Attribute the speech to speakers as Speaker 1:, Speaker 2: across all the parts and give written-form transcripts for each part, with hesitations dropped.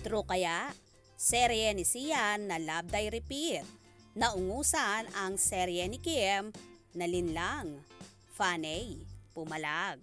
Speaker 1: True kaya? Serye ni Sian na Love Die Repeat. Naungusan ang serye ni Kim na Linlang. Faney, pumalag.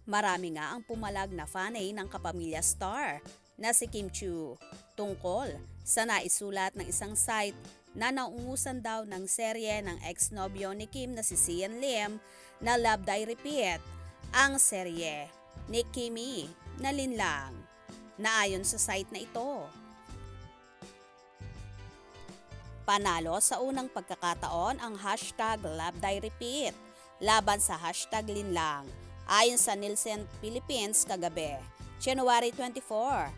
Speaker 1: Marami nga ang pumalag na fanay ng kapamilya star na si Kim Chiu tungkol sa naisulat ng isang site na naungusan daw ng serye ng ex-nobyo ni Kim na si Sian Lim na Love Die Repeat, ang serye ni Kimi na Linlang. Naayon sa site na ito, panalo sa unang pagkakataon ang hashtag Love Die Repeat laban sa hashtag Linlang. Ayon sa Nielsen Philippines kagabi, January 24,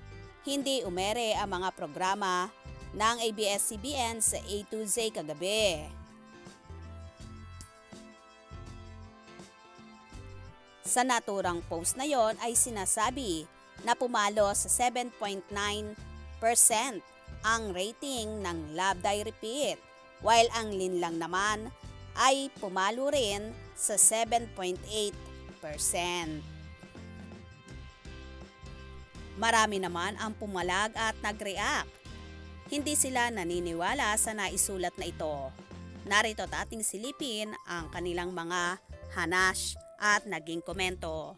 Speaker 1: hindi umere ang mga programa ng ABS-CBN sa A to Z kagabi. Sa naturang post na yon ay sinasabi na pumalo sa 7.9% ang rating ng Love Die Repeat, while ang Linlang naman ay pumalo rin sa 7.8%. Marami naman ang pumalag at nag-react. Hindi sila naniniwala sa naisulat na ito. Narito at ating silipin ang kanilang mga hanash at naging komento.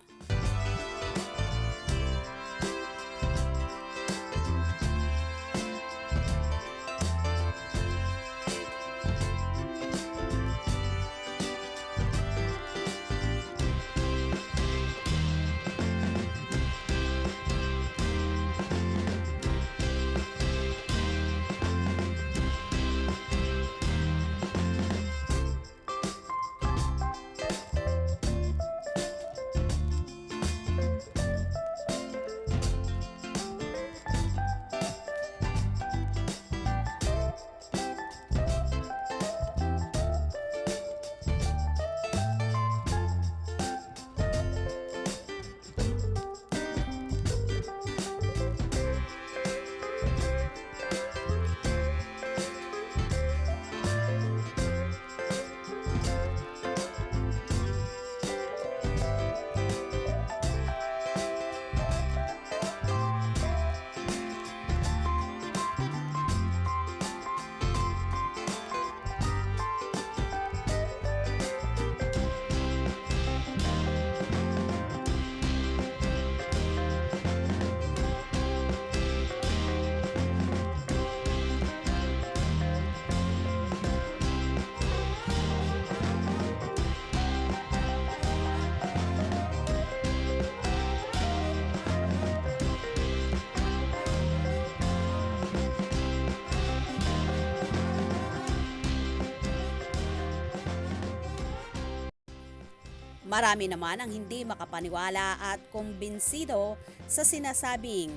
Speaker 1: Marami naman ang hindi makapaniwala at kumbinsido sa sinasabing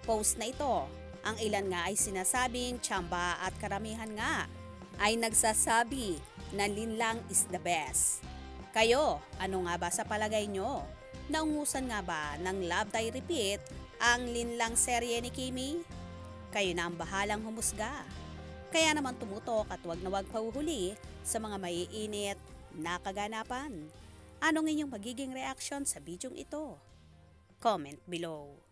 Speaker 1: post na ito. Ang ilan nga ay sinasabing tsamba at karamihan nga ay nagsasabi na Linlang is the best. Kayo, ano nga ba sa palagay nyo? Naungusan nga ba ng Love Die Repeat ang Linlang serye ni Kimi? Kayo na ang bahalang humusga. Kaya naman tumutok at wag na wag pahuhuli sa mga maiinit na kaganapan. Anong inyong magiging reaction sa bidyong ito? Comment below.